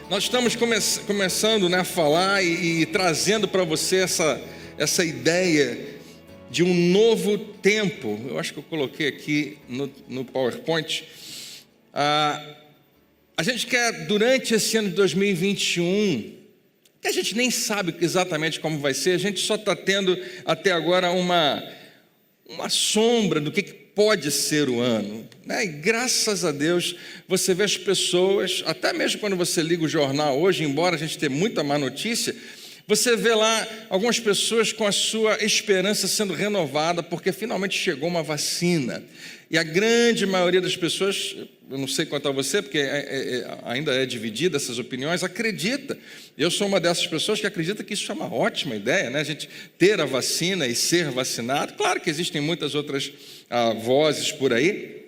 Nós estamos começando, a falar e trazendo para você essa ideia de um novo tempo. Eu acho que eu coloquei aqui no PowerPoint. A gente quer, durante esse ano de 2021, que a gente nem sabe exatamente como vai ser, a gente só está tendo até agora uma sombra do que pode ser o ano, né? E graças a Deus você vê as pessoas, até mesmo quando você liga o jornal hoje, embora a gente tenha muita má notícia, você vê lá algumas pessoas com a sua esperança sendo renovada, porque finalmente chegou uma vacina. E a grande maioria das pessoas, eu não sei quanto a você, porque ainda é dividida essas opiniões, acredita. Eu sou uma dessas pessoas que acredita que isso é uma ótima ideia, né? A gente ter a vacina e ser vacinado. Claro que existem muitas outras vozes por aí,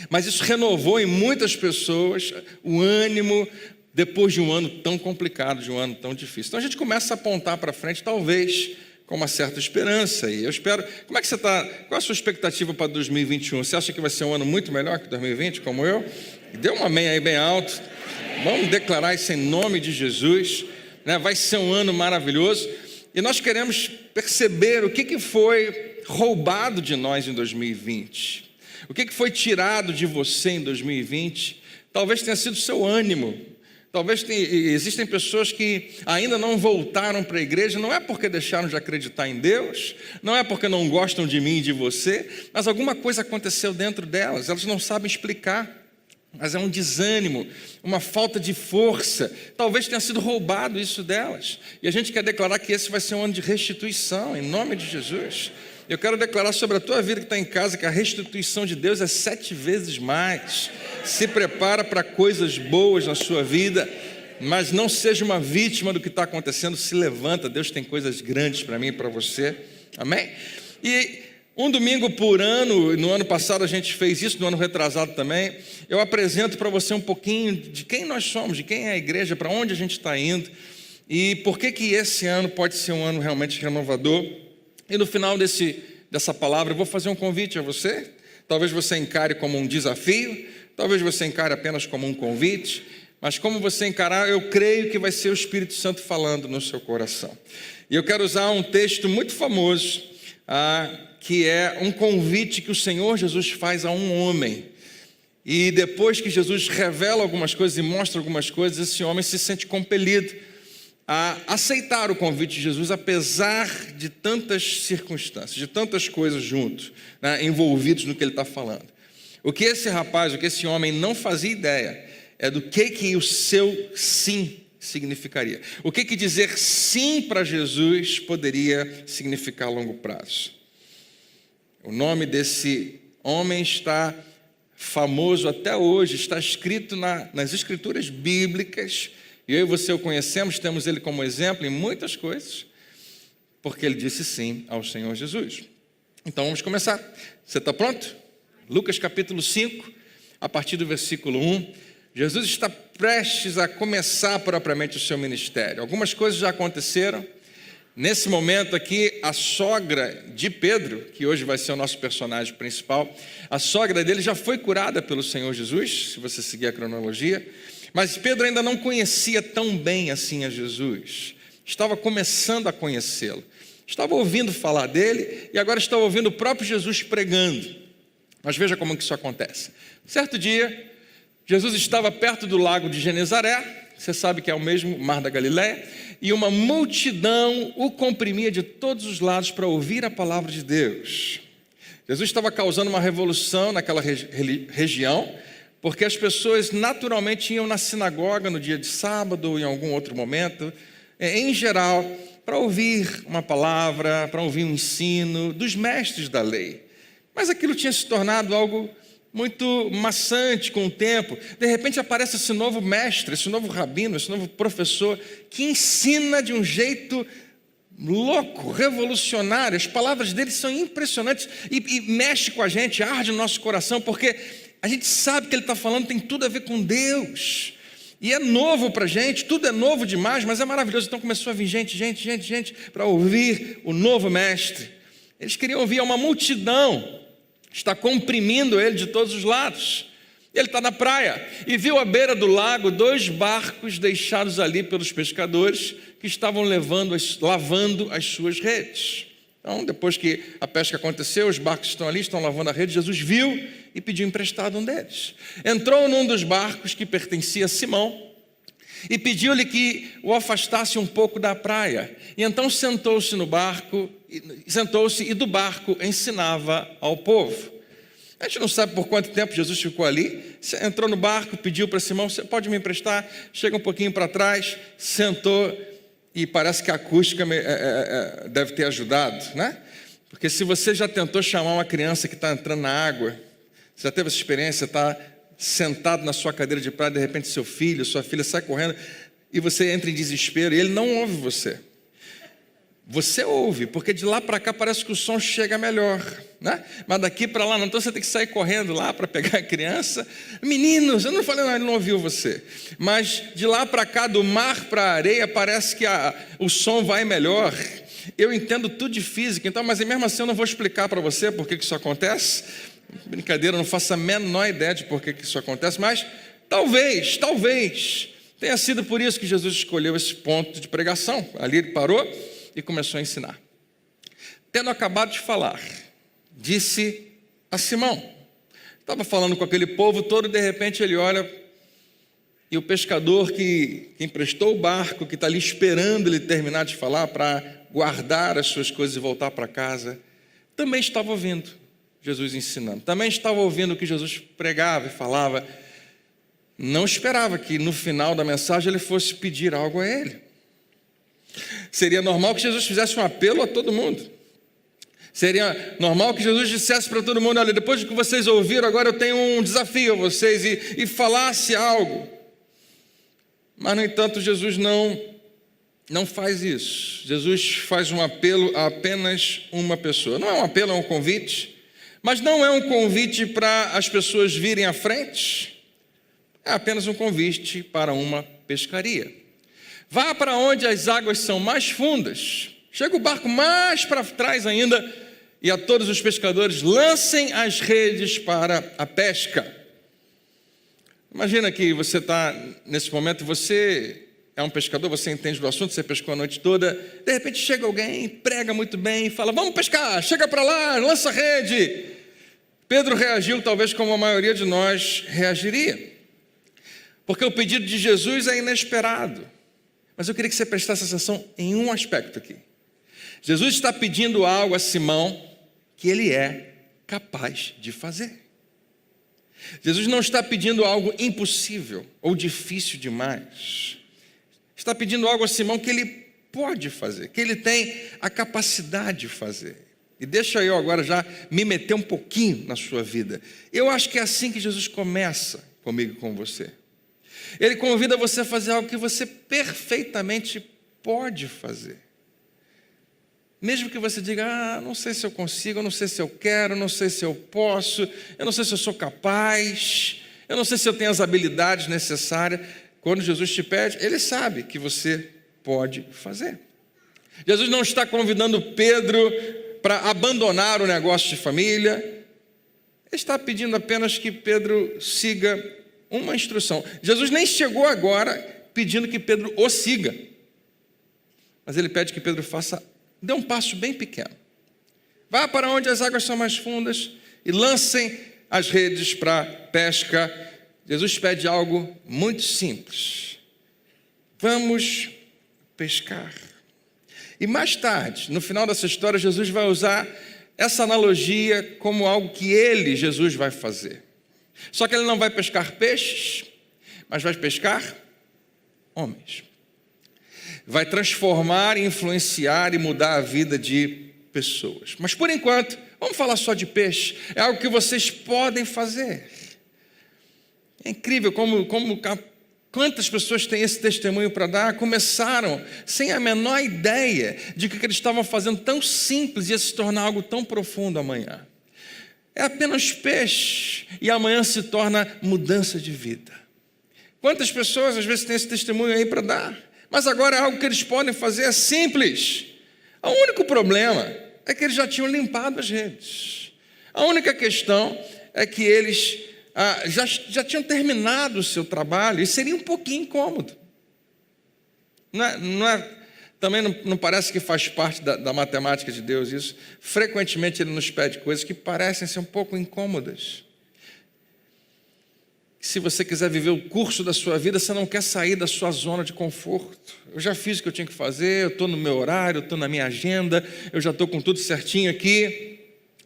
mas isso renovou em muitas pessoas o ânimo depois de um ano tão complicado, de um ano tão difícil. Então a gente começa a apontar para frente, talvez com uma certa esperança. E eu espero... Como é que você está? Qual a sua expectativa para 2021? Você acha que vai ser um ano muito melhor que 2020, como eu? Dê um amém aí bem alto. Vamos declarar isso em nome de Jesus, né? Vai ser um ano maravilhoso. E nós queremos perceber o que foi roubado de nós em 2020. O que foi tirado de você em 2020. Talvez tenha sido o seu ânimo. Talvez existem pessoas que ainda não voltaram para a igreja, não é porque deixaram de acreditar em Deus, não é porque não gostam de mim e de você, mas alguma coisa aconteceu dentro delas, elas não sabem explicar, mas é um desânimo, uma falta de força, talvez tenha sido roubado isso delas, e a gente quer declarar que esse vai ser um ano de restituição, em nome de Jesus. Eu quero declarar sobre a tua vida que está em casa que a restituição de Deus é 7 vezes mais. Se prepara para coisas boas na sua vida, mas não seja uma vítima do que está acontecendo. Se levanta, Deus tem coisas grandes para mim e para você. Amém? E um domingo por ano, no ano passado a gente fez isso, no ano retrasado também, eu apresento para você um pouquinho de quem nós somos, de quem é a igreja, para onde a gente está indo e por que esse ano pode ser um ano realmente renovador. E no final dessa palavra eu vou fazer um convite a você. Talvez você encare como um desafio, talvez você encare apenas como um convite, mas como você encarar, eu creio que vai ser o Espírito Santo falando no seu coração. E eu quero usar um texto muito famoso, que é um convite que o Senhor Jesus faz a um homem. E depois que Jesus revela algumas coisas e mostra algumas coisas, esse homem se sente compelido a aceitar o convite de Jesus, apesar de tantas circunstâncias, de tantas coisas juntos, né, envolvidos no que ele está falando. O que esse rapaz, o que esse homem não fazia ideia, é do que o seu sim significaria. O que dizer sim para Jesus poderia significar a longo prazo. O nome desse homem está famoso até hoje, está escrito nas escrituras bíblicas. E eu e você o conhecemos, temos ele como exemplo em muitas coisas, porque ele disse sim ao Senhor Jesus. Então vamos começar. Você está pronto? Lucas capítulo 5, a partir do versículo 1. Jesus está prestes a começar propriamente o seu ministério. Algumas coisas já aconteceram. Nesse momento aqui, a sogra de Pedro, que hoje vai ser o nosso personagem principal, a sogra dele já foi curada pelo Senhor Jesus, se você seguir a cronologia. Mas Pedro ainda não conhecia tão bem assim a Jesus. Estava começando a conhecê-lo. Estava ouvindo falar dele e agora estava ouvindo o próprio Jesus pregando. Mas veja como que isso acontece. Certo dia, Jesus estava perto do lago de Genezaré, você sabe que é o mesmo mar da Galileia, e uma multidão o comprimia de todos os lados para ouvir a palavra de Deus. Jesus estava causando uma revolução naquela região, porque as pessoas naturalmente iam na sinagoga no dia de sábado ou em algum outro momento, em geral, para ouvir uma palavra, para ouvir um ensino dos mestres da lei. Mas aquilo tinha se tornado algo muito maçante com o tempo. De repente aparece esse novo mestre, esse novo rabino, esse novo professor, que ensina de um jeito louco, revolucionário. As palavras dele são impressionantes e mexe com a gente, arde no nosso coração, porque a gente sabe que ele está falando, tem tudo a ver com Deus. E é novo para a gente, tudo é novo demais, mas é maravilhoso. Então começou a vir gente para ouvir o novo mestre. Eles queriam ouvir, uma multidão está comprimindo ele de todos os lados. Ele está na praia e viu à beira do lago 2 barcos deixados ali pelos pescadores que estavam lavando as suas redes. Então, depois que a pesca aconteceu, os barcos estão ali, estão lavando a rede. Jesus viu e pediu emprestado um deles. Entrou num dos barcos que pertencia a Simão e pediu-lhe que o afastasse um pouco da praia. E então sentou-se no barco, e do barco ensinava ao povo. A gente não sabe por quanto tempo Jesus ficou ali. Entrou no barco, pediu para Simão: você pode me emprestar? Chega um pouquinho para trás, sentou, e parece que a acústica deve ter ajudado, né? Porque se você já tentou chamar uma criança que está entrando na água, você já teve essa experiência, está sentado na sua cadeira de praia, de repente seu filho, sua filha sai correndo e você entra em desespero e ele não ouve você. Você ouve, porque de lá para cá parece que o som chega melhor, né? Mas daqui para lá não, então você tem que sair correndo lá para pegar a criança. Meninos, eu não falei, não, ele não ouviu você. Mas de lá para cá, do mar para a areia, parece que o som vai melhor. Eu entendo tudo de física, então, mas mesmo assim eu não vou explicar para você por que isso acontece. Brincadeira, eu não faço a menor ideia de por que isso acontece, mas talvez tenha sido por isso que Jesus escolheu esse ponto de pregação. Ali ele parou e começou a ensinar. Tendo acabado de falar, disse a Simão. Estava falando com aquele povo todo, de repente ele olha, e o pescador que emprestou o barco, que está ali esperando ele terminar de falar para guardar as suas coisas e voltar para casa, também estava ouvindo Jesus ensinando, também estava ouvindo o que Jesus pregava e falava. Não esperava que no final da mensagem ele fosse pedir algo a ele. Seria normal que Jesus fizesse um apelo a todo mundo. Seria normal que Jesus dissesse para todo mundo: olha, depois do que vocês ouviram, agora eu tenho um desafio a vocês, e falasse algo. Mas, no entanto, Jesus não faz isso. Jesus faz um apelo a apenas uma pessoa. Não é um apelo, é um convite. Mas não é um convite para as pessoas virem à frente. É apenas um convite para uma pescaria. Vá para onde as águas são mais fundas. Chega o barco mais para trás ainda, e a todos os pescadores: lancem as redes para a pesca. Imagina que você está nesse momento, você é um pescador, você entende do assunto, você pescou a noite toda, de repente chega alguém, prega muito bem e fala: vamos pescar, chega para lá, lança a rede. Pedro reagiu talvez como a maioria de nós reagiria, porque o pedido de Jesus é inesperado. Mas eu queria que você prestasse atenção em um aspecto aqui. Jesus está pedindo algo a Simão que ele é capaz de fazer. Jesus não está pedindo algo impossível ou difícil demais. Está pedindo algo a Simão que ele pode fazer, que ele tem a capacidade de fazer. E deixa eu agora já me meter um pouquinho na sua vida. Eu acho que é assim que Jesus começa comigo e com você. Ele convida você a fazer algo que você perfeitamente pode fazer. Mesmo que você diga: não sei se eu consigo, eu não sei se eu quero, eu não sei se eu posso, eu não sei se eu sou capaz, eu não sei se eu tenho as habilidades necessárias. Quando Jesus te pede, ele sabe que você pode fazer. Jesus não está convidando Pedro para abandonar o negócio de família. Ele está pedindo apenas que Pedro siga uma instrução. Jesus nem chegou agora pedindo que Pedro o siga, mas ele pede que Pedro dê um passo bem pequeno. Vá para onde as águas são mais fundas e lancem as redes para pesca. Jesus pede algo muito simples: vamos pescar. E mais tarde, no final dessa história, Jesus vai usar essa analogia como algo que Jesus vai fazer. Só que ele não vai pescar peixes, mas vai pescar homens. Vai transformar, influenciar e mudar a vida de pessoas. Mas por enquanto, vamos falar só de peixe. É algo que vocês podem fazer. É incrível quantas pessoas têm esse testemunho para dar. Começaram sem a menor ideia de que o que eles estavam fazendo tão simples ia se tornar algo tão profundo amanhã. É apenas peixe, e amanhã se torna mudança de vida. Quantas pessoas às vezes têm esse testemunho aí para dar, mas agora é algo que eles podem fazer, é simples. O único problema é que eles já tinham limpado as redes. A única questão é que eles já tinham terminado o seu trabalho e seria um pouquinho incômodo. Também não parece que faz parte da matemática de Deus isso? Frequentemente Ele nos pede coisas que parecem ser um pouco incômodas. Se você quiser viver o curso da sua vida, você não quer sair da sua zona de conforto. Eu já fiz o que eu tinha que fazer, eu estou no meu horário, eu estou na minha agenda, eu já estou com tudo certinho aqui.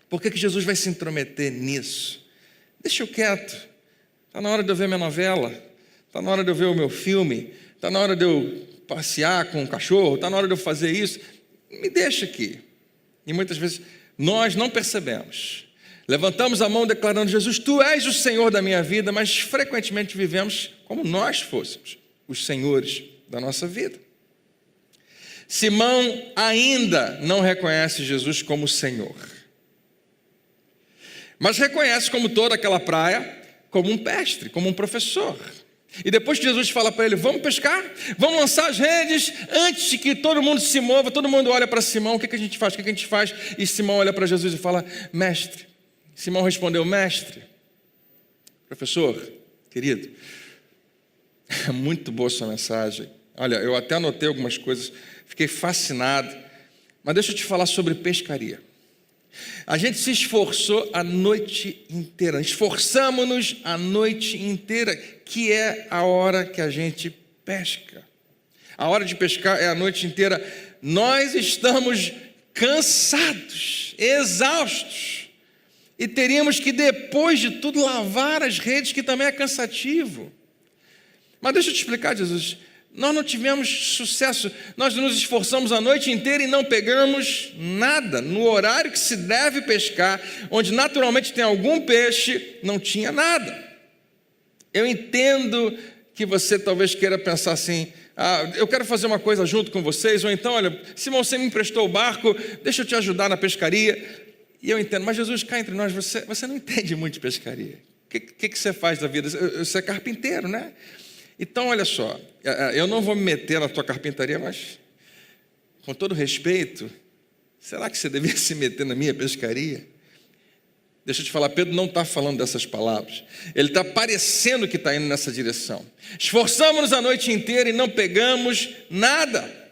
Por que Jesus vai se intrometer nisso? Deixa eu quieto. Está na hora de eu ver minha novela, está na hora de eu ver o meu filme, está na hora de eu passear com o cachorro, está na hora de eu fazer isso. Me deixa aqui. E muitas vezes nós não percebemos. Levantamos a mão declarando: Jesus, Tu és o Senhor da minha vida, mas frequentemente vivemos como nós fôssemos os senhores da nossa vida. Simão ainda não reconhece Jesus como Senhor, mas reconhece, como toda aquela praia, como um mestre, como um professor. E depois que Jesus fala para ele: vamos pescar, vamos lançar as redes, antes de que todo mundo se mova, todo mundo olha para Simão: o que a gente faz? O que a gente faz? E Simão olha para Jesus e fala: mestre. Simão respondeu: mestre, professor, querido, é muito boa sua mensagem. Olha, eu até anotei algumas coisas, fiquei fascinado, mas deixa eu te falar sobre pescaria. A gente se esforçou a noite inteira, esforçamos-nos a noite inteira, que é a hora que a gente pesca. A hora de pescar é a noite inteira. Nós estamos cansados, exaustos, e teríamos que, depois de tudo, lavar as redes, que também é cansativo. Mas deixa eu te explicar, Jesus, nós não tivemos sucesso, nós nos esforçamos a noite inteira e não pegamos nada. No horário que se deve pescar, onde naturalmente tem algum peixe, não tinha nada. Eu entendo que você talvez queira pensar assim: eu quero fazer uma coisa junto com vocês, ou então, olha, Simão, você me emprestou o barco, deixa eu te ajudar na pescaria. E eu entendo, mas Jesus, cá entre nós, você não entende muito de pescaria. O que você faz da vida? Você é carpinteiro, né? Então, olha só, eu não vou me meter na tua carpintaria, mas, com todo respeito, será que você devia se meter na minha pescaria? Deixa eu te falar, Pedro não está falando dessas palavras. Ele está parecendo que está indo nessa direção. Esforçamos-nos a noite inteira e não pegamos nada.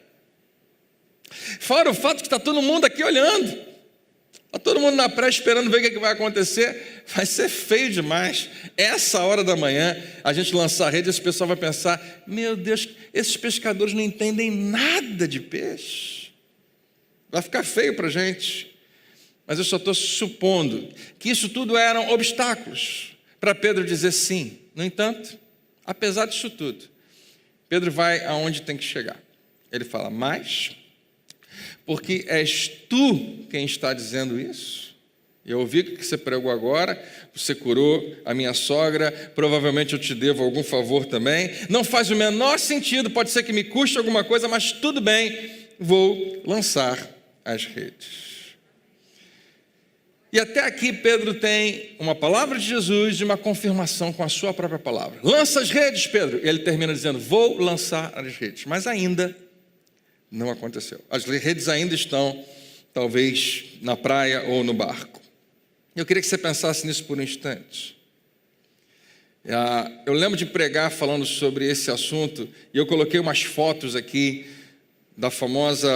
Fora o fato que está todo mundo aqui olhando. Está todo mundo na praia esperando ver o que vai acontecer. Vai ser feio demais. Essa hora da manhã, a gente lançar a rede, esse pessoal vai pensar: meu Deus, esses pescadores não entendem nada de peixe. Vai ficar feio para a gente. Mas eu só estou supondo que isso tudo eram obstáculos para Pedro dizer sim. No entanto, apesar disso tudo, Pedro vai aonde tem que chegar. Ele fala: mas, porque és tu quem está dizendo isso. Eu ouvi que você pregou agora, você curou a minha sogra, provavelmente eu te devo algum favor também. Não faz o menor sentido, pode ser que me custe alguma coisa, mas tudo bem, vou lançar as redes. E até aqui Pedro tem uma palavra de Jesus e uma confirmação com a sua própria palavra. Lança as redes, Pedro. E ele termina dizendo: vou lançar as redes. Mas ainda não aconteceu. As redes ainda estão, talvez, na praia ou no barco. Eu queria que você pensasse nisso por um instante. Eu lembro de pregar falando sobre esse assunto, e eu coloquei umas fotos aqui da famosa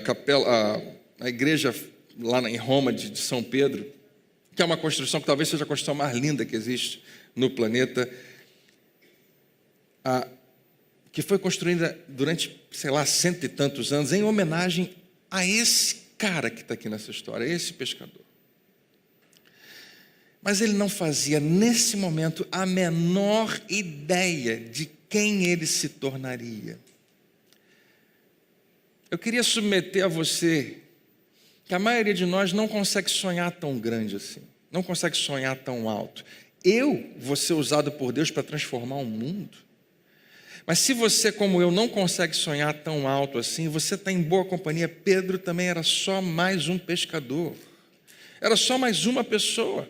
capela, a igreja lá em Roma de São Pedro, que é uma construção que talvez seja a construção mais linda que existe no planeta, que foi construída durante, sei lá, 100 e tantos anos, em homenagem a esse cara que está aqui nessa história, esse pescador. Mas ele não fazia, nesse momento, a menor ideia de quem ele se tornaria. Eu queria submeter a você que a maioria de nós não consegue sonhar tão grande assim, não consegue sonhar tão alto. Eu vou ser usado por Deus para transformar o mundo. Mas se você, como eu, não consegue sonhar tão alto assim, você está em boa companhia. Pedro também era só mais um pescador, era só mais uma pessoa.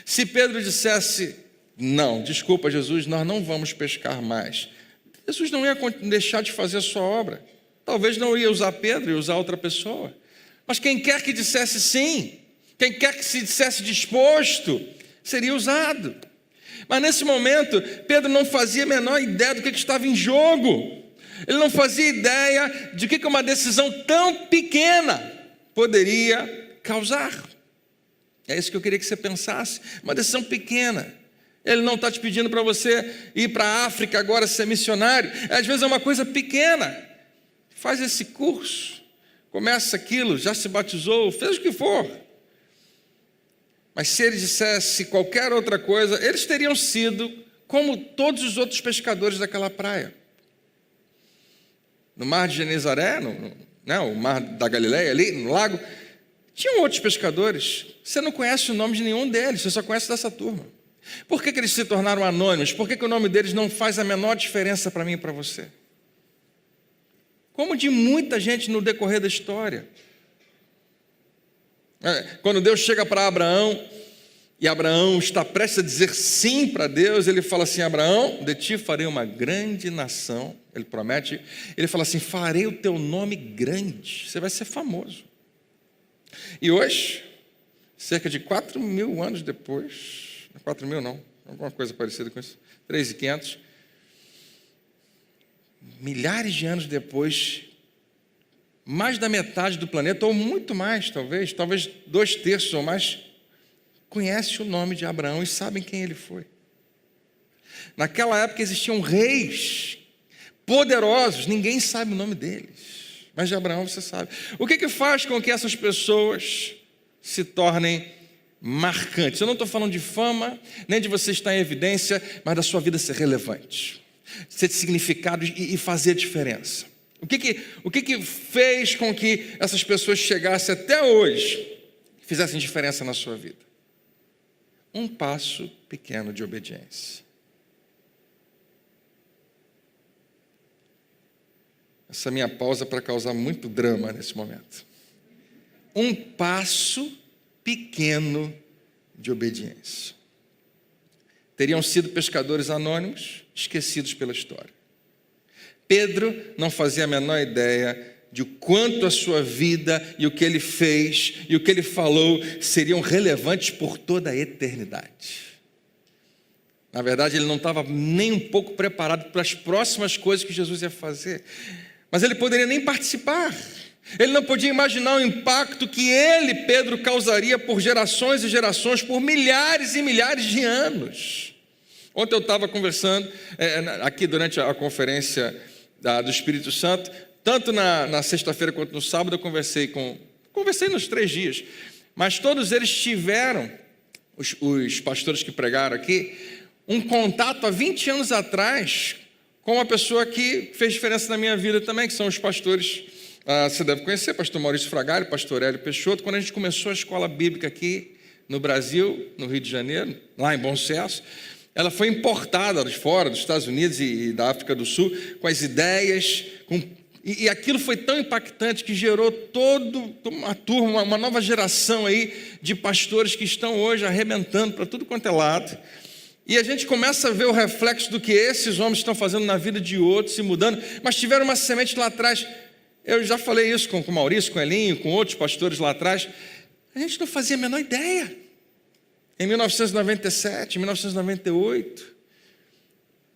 Se Pedro dissesse: não, desculpa Jesus, nós não vamos pescar mais, Jesus não ia deixar de fazer a sua obra. Talvez não ia usar Pedro, ia usar outra pessoa. Mas quem quer que dissesse sim, quem quer que se dissesse disposto, seria usado. Mas nesse momento, Pedro não fazia a menor ideia do que estava em jogo. Ele não fazia ideia de que uma decisão tão pequena poderia causar. É isso que eu queria que você pensasse. Uma decisão pequena. Ele não está te pedindo para você ir para a África agora ser missionário. Às vezes é uma coisa pequena. Faz esse curso, começa aquilo, já se batizou, fez o que for. Mas se ele dissesse qualquer outra coisa, eles teriam sido como todos os outros pescadores daquela praia. No mar de Genezaré, o mar da Galileia ali, no lago, tinham outros pescadores. Você não conhece o nome de nenhum deles, você só conhece dessa turma. Por que eles se tornaram anônimos? Por que o nome deles não faz a menor diferença para mim e para você? Como de muita gente no decorrer da história. Quando Deus chega para Abraão, e Abraão está prestes a dizer sim para Deus, ele fala assim: Abraão, de ti farei uma grande nação. Ele promete, ele fala assim: farei o teu nome grande, você vai ser famoso. E hoje, cerca de 4.000 anos depois, 4.000 não, alguma coisa parecida com isso, 3.500, milhares de anos depois, mais da metade do planeta, ou muito mais talvez 2/3 ou mais, conhece o nome de Abraão e sabem quem ele foi. Naquela época existiam reis poderosos, ninguém sabe o nome deles, mas de Abraão você sabe. O que faz com que essas pessoas se tornem marcantes? Eu não estou falando de fama, nem de você estar em evidência, mas da sua vida ser relevante, ser de significado e fazer diferença. O que fez com que essas pessoas chegassem até hoje e fizessem diferença na sua vida? Um passo pequeno de obediência. Essa minha pausa para causar muito drama nesse momento. Um passo pequeno de obediência. Teriam sido pescadores anônimos, esquecidos pela história. Pedro não fazia a menor ideia de quanto a sua vida e o que ele fez e o que ele falou seriam relevantes por toda a eternidade. Na verdade, ele não estava nem um pouco preparado para as próximas coisas que Jesus ia fazer. Mas ele poderia nem participar. Ele não podia imaginar o impacto que ele, Pedro, causaria por gerações e gerações, por milhares e milhares de anos. Ontem eu estava conversando, aqui durante a conferência do Espírito Santo, tanto na sexta-feira quanto no sábado, eu conversei nos 3 dias, mas todos eles tiveram, os pastores que pregaram aqui, um contato há 20 anos atrás com uma pessoa que fez diferença na minha vida também, que são os pastores, você deve conhecer, pastor Maurício Fragalho, pastor Hélio Peixoto. Quando a gente começou a escola bíblica aqui no Brasil, no Rio de Janeiro, lá em Bom Sucesso, ela foi importada de fora, dos Estados Unidos e da África do Sul, com as ideias, e aquilo foi tão impactante que gerou toda uma turma, uma nova geração aí de pastores que estão hoje arrebentando para tudo quanto é lado. E a gente começa a ver o reflexo do que esses homens estão fazendo na vida de outros, se mudando, mas tiveram uma semente lá atrás. Eu já falei isso com o Maurício, com o Elinho, com outros pastores lá atrás. A gente não fazia a menor ideia. Em 1997, 1998,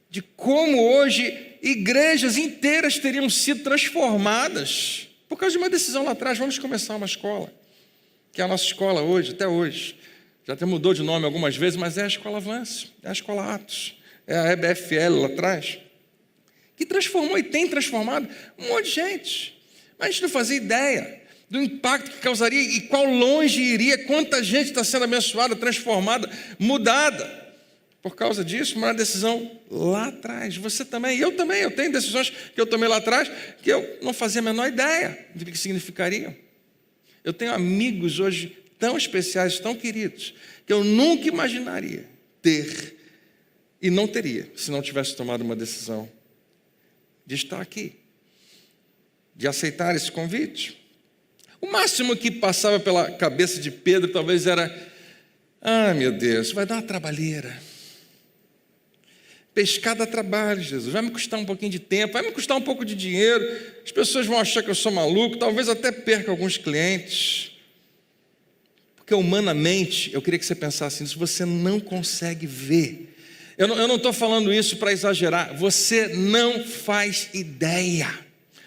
de como hoje igrejas inteiras teriam sido transformadas por causa de uma decisão lá atrás. Vamos começar uma escola, que é a nossa escola hoje, até hoje. Já até mudou de nome algumas vezes, mas é a Escola Avanço, é a Escola Atos, é a EBFL lá atrás, que transformou e tem transformado um monte de gente. Mas a gente não fazia ideia do impacto que causaria e qual longe iria, quanta gente está sendo abençoada, transformada, mudada por causa disso, uma decisão lá atrás. Você também, eu também, eu tenho decisões que eu tomei lá atrás que eu não fazia a menor ideia do que significariam. Eu tenho amigos hoje tão especiais, tão queridos, que eu nunca imaginaria ter e não teria se não tivesse tomado uma decisão de estar aqui, de aceitar esse convite. O máximo que passava pela cabeça de Pedro talvez era: meu Deus, vai dar uma trabalheira. Pescar dá trabalho, Jesus, vai me custar um pouquinho de tempo, vai me custar um pouco de dinheiro, as pessoas vão achar que eu sou maluco, talvez até perca alguns clientes. porque humanamente, eu queria que você pensasse nisso, você não consegue ver. Eu não estou falando isso para exagerar, você não faz ideia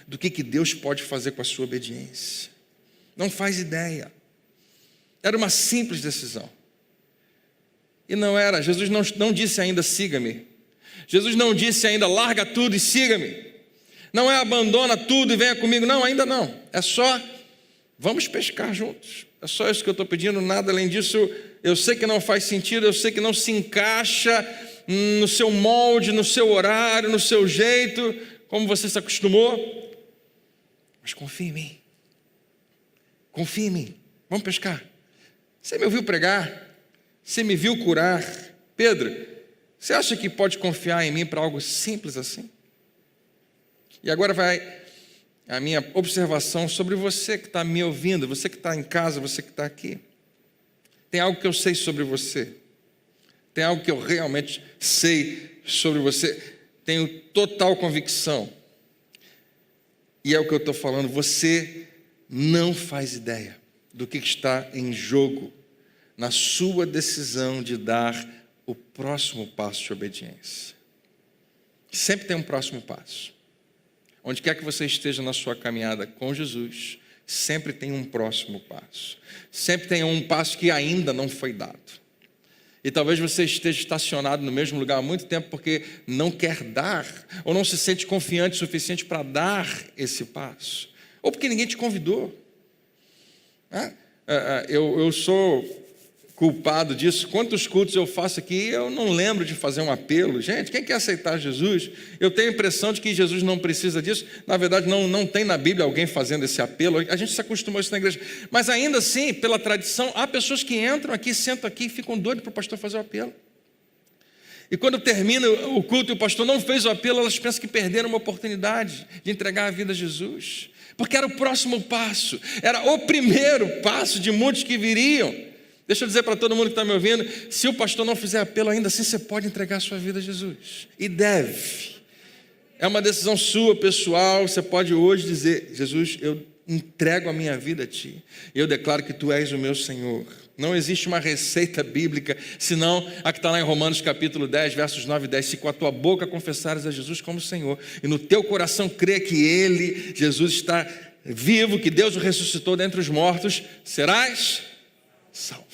do que Deus pode fazer com a sua obediência. Não faz ideia. Era uma simples decisão. E não era, Jesus não disse ainda, siga-me. Jesus não disse ainda, larga tudo e siga-me. Não é abandona tudo e venha comigo. Não, ainda não. É só, vamos pescar juntos. É só isso que eu estou pedindo, nada além disso. Eu sei que não faz sentido, eu sei que não se encaixa no seu molde, no seu horário, no seu jeito, como você se acostumou. Mas confia em mim. Confia em mim. Vamos pescar. Você me ouviu pregar? Você me viu curar? Pedro, você acha que pode confiar em mim para algo simples assim? E agora vai a minha observação sobre você que está me ouvindo, você que está em casa, você que está aqui. Tem algo que eu sei sobre você. Tem algo que eu realmente sei sobre você. Tenho total convicção. E é o que eu estou falando. Você não faz ideia do que está em jogo na sua decisão de dar o próximo passo de obediência. Sempre tem um próximo passo. Onde quer que você esteja na sua caminhada com Jesus, sempre tem um próximo passo. Sempre tem um passo que ainda não foi dado. E talvez você esteja estacionado no mesmo lugar há muito tempo porque não quer dar, ou não se sente confiante o suficiente para dar esse passo. Ou porque ninguém te convidou. Eu sou culpado disso. Quantos cultos eu faço aqui, eu não lembro de fazer um apelo. Gente, quem quer aceitar Jesus? Eu tenho a impressão de que Jesus não precisa disso. Na verdade, não tem na Bíblia alguém fazendo esse apelo. A gente se acostumou a isso na igreja. Mas ainda assim, pela tradição, há pessoas que entram aqui, sentam aqui e ficam doidos para o pastor fazer o apelo. E quando termina o culto e o pastor não fez o apelo, elas pensam que perderam uma oportunidade de entregar a vida a Jesus. Porque era o próximo passo, era o primeiro passo de muitos que viriam. Deixa eu dizer para todo mundo que está me ouvindo, se o pastor não fizer apelo ainda assim, você pode entregar a sua vida a Jesus. E deve. É uma decisão sua, pessoal. Você pode hoje dizer, Jesus, eu entrego a minha vida a Ti. Eu declaro que Tu és o meu Senhor. Não existe uma receita bíblica, senão a que está lá em Romanos capítulo 10, versos 9 e 10. Se com a tua boca confessares a Jesus como Senhor, e no teu coração crer que Ele, Jesus, está vivo, que Deus o ressuscitou dentre os mortos, serás salvo.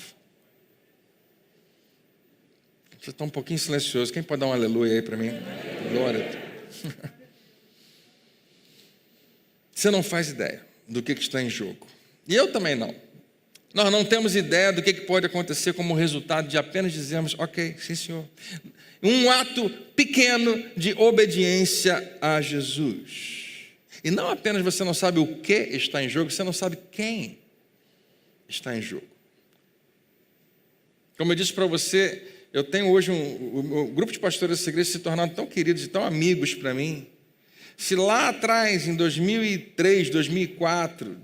Você está um pouquinho silencioso. Quem pode dar um aleluia aí para mim? Glória a Deus. Você não faz ideia do que está em jogo. E eu também não. Nós não temos ideia do que pode acontecer como resultado de apenas dizermos, ok, sim senhor. Um ato pequeno de obediência a Jesus. E não apenas você não sabe o que está em jogo, você não sabe quem está em jogo. Como eu disse para você, eu tenho hoje um grupo de pastores dessa igreja se tornaram tão queridos e tão amigos para mim. Se lá atrás, em 2003, 2004,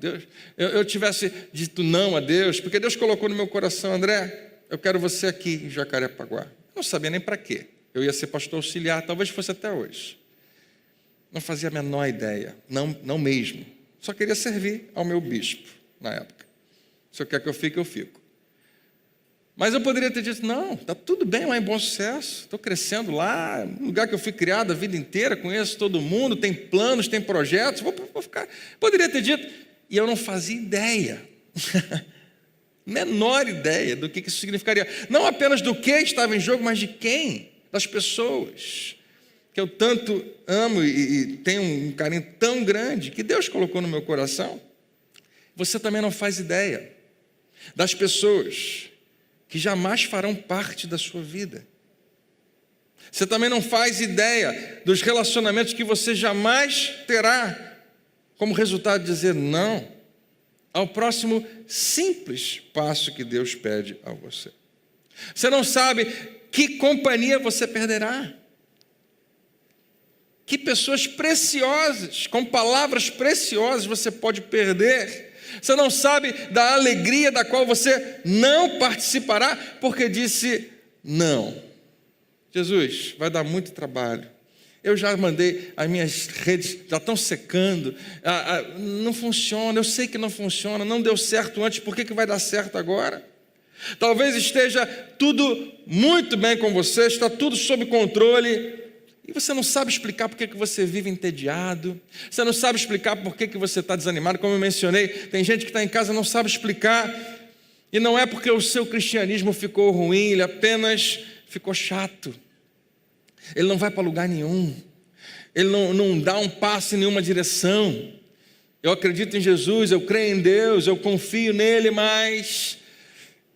eu tivesse dito não a Deus, porque Deus colocou no meu coração, André, eu quero você aqui em Jacarepaguá. Eu não sabia nem para quê. Eu ia ser pastor auxiliar, talvez fosse até hoje. Não fazia a menor ideia, não mesmo. Só queria servir ao meu bispo na época. Se eu quer que eu fique, eu fico. Mas eu poderia ter dito, não, está tudo bem lá em Bom Sucesso, estou crescendo lá, um lugar que eu fui criado a vida inteira, conheço todo mundo, tem planos, tem projetos, vou ficar. Poderia ter dito, e eu não fazia ideia, menor ideia do que isso significaria. Não apenas do que estava em jogo, mas de quem, das pessoas que eu tanto amo e tenho um carinho tão grande, que Deus colocou no meu coração. Você também não faz ideia das pessoas que jamais farão parte da sua vida. Você também não faz ideia dos relacionamentos que você jamais terá como resultado de dizer não ao próximo simples passo que Deus pede a você. Você não sabe que companhia você perderá. Que pessoas preciosas, com palavras preciosas você pode perder. Você não sabe da alegria da qual você não participará, porque disse não. Jesus, vai dar muito trabalho. Eu já mandei, as minhas redes já estão secando. Não funciona, eu sei que não funciona, não deu certo antes, por que vai dar certo agora? Talvez esteja tudo muito bem com você, está tudo sob controle, e você não sabe explicar por que você vive entediado, você não sabe explicar por que você está desanimado. Como eu mencionei, tem gente que está em casa e não sabe explicar, e não é porque o seu cristianismo ficou ruim, ele apenas ficou chato, ele não vai para lugar nenhum, ele não dá um passo em nenhuma direção. Eu acredito em Jesus, eu creio em Deus, eu confio nele, mas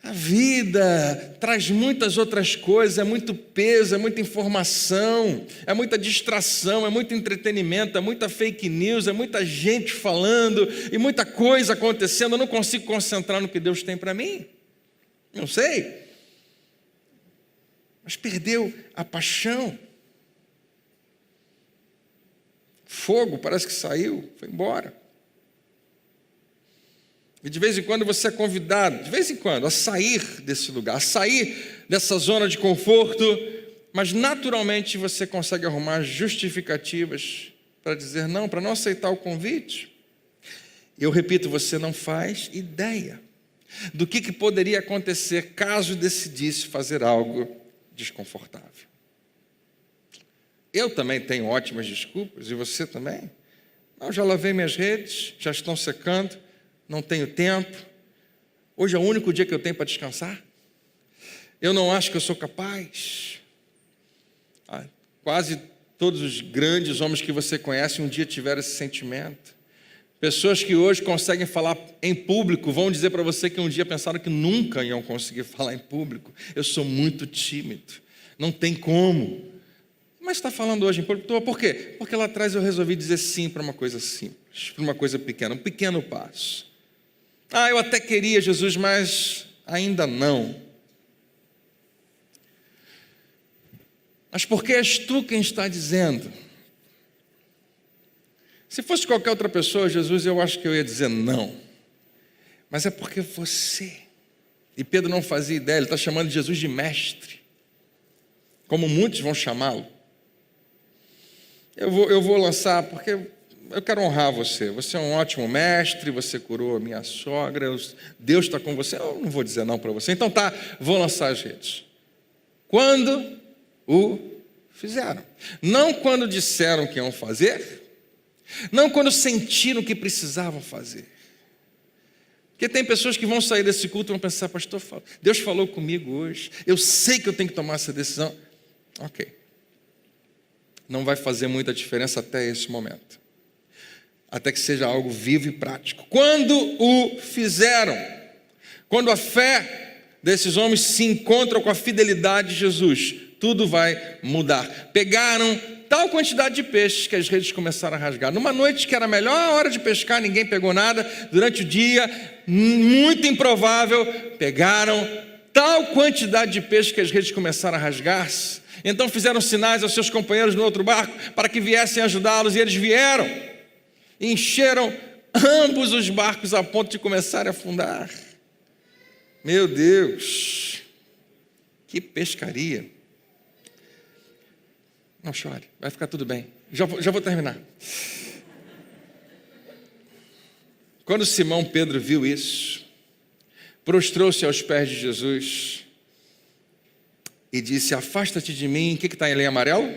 a vida traz muitas outras coisas, é muito peso, é muita informação, é muita distração, é muito entretenimento, é muita fake news, é muita gente falando e muita coisa acontecendo. Eu não consigo concentrar no que Deus tem para mim. Não sei. Mas perdeu a paixão. Fogo parece que saiu, foi embora. E de vez em quando você é convidado, de vez em quando, a sair desse lugar, a sair dessa zona de conforto, mas naturalmente você consegue arrumar justificativas para dizer não, para não aceitar o convite. Eu repito, você não faz ideia do que poderia acontecer caso decidisse fazer algo desconfortável. Eu também tenho ótimas desculpas, e você também. Não, já lavei minhas redes, já estão secando, não tenho tempo, hoje é o único dia que eu tenho para descansar, eu não acho que eu sou capaz. Quase todos os grandes homens que você conhece um dia tiveram esse sentimento. Pessoas que hoje conseguem falar em público vão dizer para você que um dia pensaram que nunca iam conseguir falar em público. Eu sou muito tímido, não tem como. Mas está falando hoje em público, por quê? Porque lá atrás eu resolvi dizer sim para uma coisa simples, para uma coisa pequena, um pequeno passo. Eu até queria, Jesus, mas ainda não. Mas por que és tu quem está dizendo? Se fosse qualquer outra pessoa, Jesus, eu acho que eu ia dizer não. Mas é porque você. E Pedro não fazia ideia, ele está chamando Jesus de mestre, como muitos vão chamá-lo. Eu vou lançar, porque eu quero honrar você. Você é um ótimo mestre, você curou a minha sogra, Deus está com você. Eu não vou dizer não para você. Então tá, vou lançar as redes. Quando o fizeram. Não quando disseram que iam fazer, não quando sentiram que precisavam fazer. Porque tem pessoas que vão sair desse culto e vão pensar, pastor, Deus falou comigo hoje, eu sei que eu tenho que tomar essa decisão. Ok. Não vai fazer muita diferença até esse momento. Até que seja algo vivo e prático. Quando o fizeram, quando a fé desses homens se encontra com a fidelidade de Jesus, tudo vai mudar. Pegaram tal quantidade de peixes que as redes começaram a rasgar. Numa noite que era a melhor hora de pescar, ninguém pegou nada. Durante o dia, muito improvável, pegaram tal quantidade de peixes que as redes começaram a rasgar-se. Então fizeram sinais aos seus companheiros no outro barco para que viessem ajudá-los, e eles vieram. E encheram ambos os barcos a ponto de começarem a afundar. Meu Deus, que pescaria. Não chore, vai ficar tudo bem. Já vou terminar. Quando Simão Pedro viu isso, prostrou-se aos pés de Jesus e disse, afasta-te de mim. O que está em amarelo?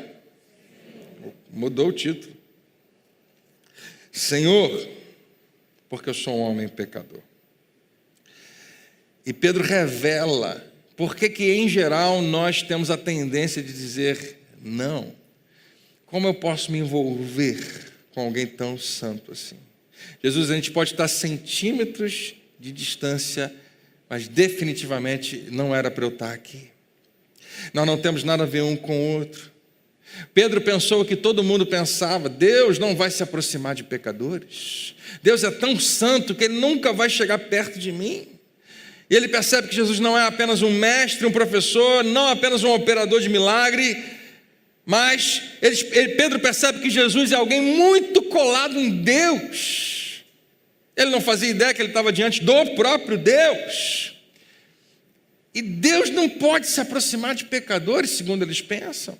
Mudou o título. Senhor, porque eu sou um homem pecador. E Pedro revela por que em geral nós temos a tendência de dizer não. Como eu posso me envolver com alguém tão santo assim? Jesus, a gente pode estar centímetros de distância, mas definitivamente não era para eu estar aqui. Nós não temos nada a ver um com o outro. Pedro pensou o que todo mundo pensava: Deus não vai se aproximar de pecadores. Deus é tão santo que Ele nunca vai chegar perto de mim. E ele percebe que Jesus não é apenas um mestre, um professor, não apenas um operador de milagre, mas Pedro percebe que Jesus é alguém muito colado em Deus. Ele não fazia ideia que ele estava diante do próprio Deus. E Deus não pode se aproximar de pecadores, segundo eles pensam.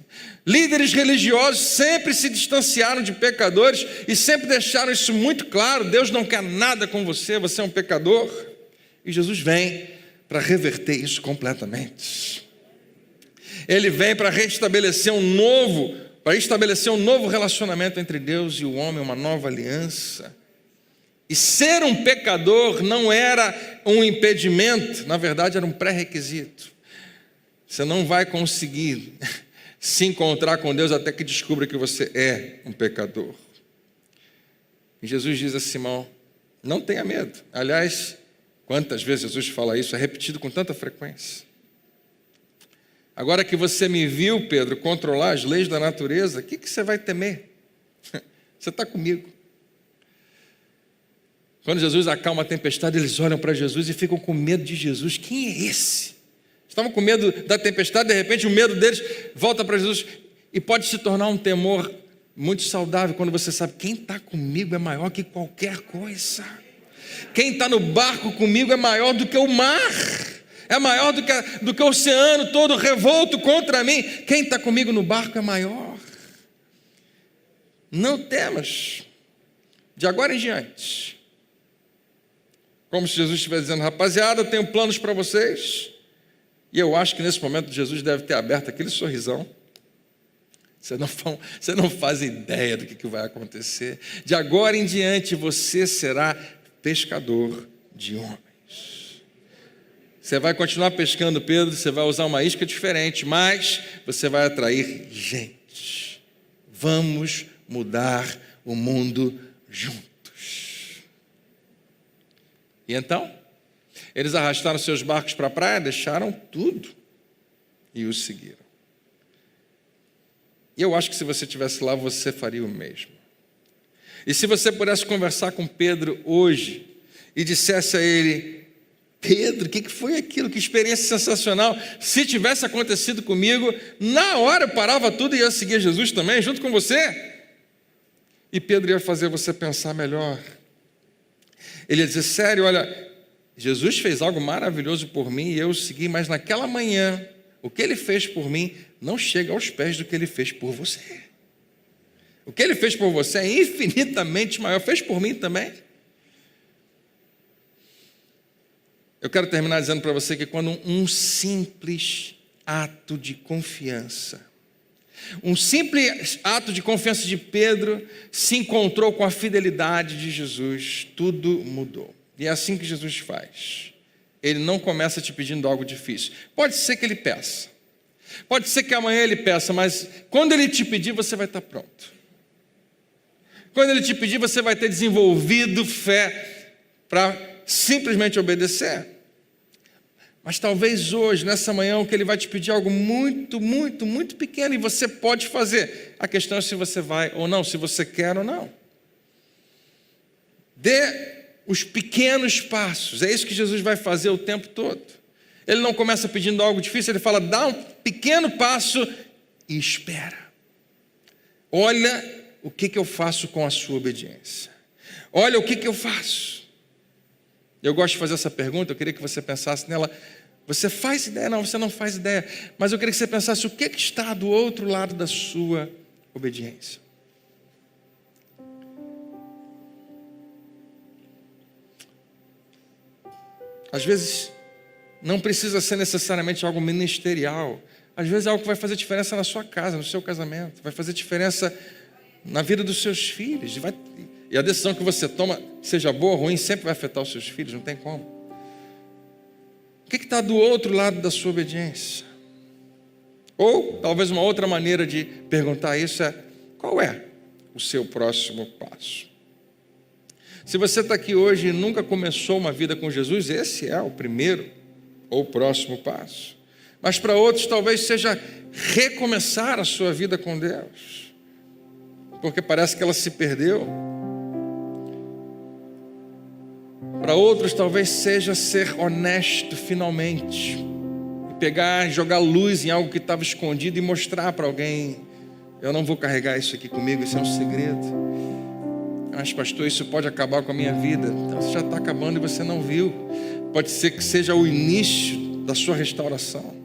Líderes religiosos sempre se distanciaram de pecadores e sempre deixaram isso muito claro: Deus não quer nada com você, você é um pecador. E Jesus vem para reverter isso completamente. Ele vem para estabelecer um novo relacionamento entre Deus e o homem, uma nova aliança. E ser um pecador não era um impedimento, na verdade era um pré-requisito. Você não vai conseguir se encontrar com Deus até que descubra que você é um pecador. E Jesus diz a Simão: não tenha medo. Aliás, quantas vezes Jesus fala isso, é repetido com tanta frequência. Agora que você me viu, Pedro, controlar as leis da natureza, o que você vai temer? Você está comigo. Quando Jesus acalma a tempestade, eles olham para Jesus e ficam com medo de Jesus. Quem é esse? Estavam com medo da tempestade, de repente o medo deles volta para Jesus. E pode se tornar um temor muito saudável quando você sabe: quem está comigo é maior que qualquer coisa. Quem está no barco comigo é maior do que o mar. É maior do que o oceano todo revolto contra mim. Quem está comigo no barco é maior. Não temas. De agora em diante. Como se Jesus estivesse dizendo: rapaziada, eu tenho planos para vocês. E eu acho que nesse momento Jesus deve ter aberto aquele sorrisão. Você não faz ideia do que vai acontecer. De agora em diante você será pescador de homens. Você vai continuar pescando, Pedro, você vai usar uma isca diferente, mas você vai atrair gente. Vamos mudar o mundo juntos. E então, eles arrastaram seus barcos para a praia, deixaram tudo e os seguiram. E eu acho que se você estivesse lá, você faria o mesmo. E se você pudesse conversar com Pedro hoje e dissesse a ele: Pedro, o que foi aquilo? Que experiência sensacional. Se tivesse acontecido comigo, na hora eu parava tudo e ia seguir Jesus também, junto com você. E Pedro ia fazer você pensar melhor. Ele ia dizer: sério, olha, Jesus fez algo maravilhoso por mim e eu o segui, mas naquela manhã, o que ele fez por mim não chega aos pés do que ele fez por você. O que ele fez por você é infinitamente maior. Fez por mim também. Eu quero terminar dizendo para você que quando um simples ato de confiança, um simples ato de confiança de Pedro se encontrou com a fidelidade de Jesus, tudo mudou. E é assim que Jesus faz. Ele não começa te pedindo algo difícil. Pode ser que ele peça. Pode ser que amanhã ele peça, mas quando ele te pedir, você vai estar pronto. Quando ele te pedir, você vai ter desenvolvido fé para simplesmente obedecer. Mas talvez hoje, nessa manhã, o que ele vai te pedir é algo muito, muito, muito pequeno e você pode fazer. A questão é se você vai ou não, se você quer ou não. Dê os pequenos passos, é isso que Jesus vai fazer o tempo todo. Ele não começa pedindo algo difícil, ele fala: dá um pequeno passo e espera. Olha o que eu faço com a sua obediência. Olha o que eu faço. Eu gosto de fazer essa pergunta, eu queria que você pensasse nela. Você faz ideia? Não, você não faz ideia. Mas eu queria que você pensasse o que está do outro lado da sua obediência. Às vezes, não precisa ser necessariamente algo ministerial. Às vezes é algo que vai fazer diferença na sua casa, no seu casamento. Vai fazer diferença na vida dos seus filhos. E a decisão que você toma, seja boa ou ruim, sempre vai afetar os seus filhos, não tem como. O que está do outro lado da sua obediência? Ou, talvez uma outra maneira de perguntar isso é: qual é o seu próximo passo? Se você está aqui hoje e nunca começou uma vida com Jesus, esse é o primeiro ou o próximo passo. Mas para outros talvez seja recomeçar a sua vida com Deus, porque parece que ela se perdeu. Para outros talvez seja ser honesto finalmente, e pegar, jogar luz em algo que estava escondido e mostrar para alguém: eu não vou carregar isso aqui comigo, isso é um segredo. Mas pastor, isso pode acabar com a minha vida. Então você já está acabando e você não viu. Pode ser que seja o início da sua restauração.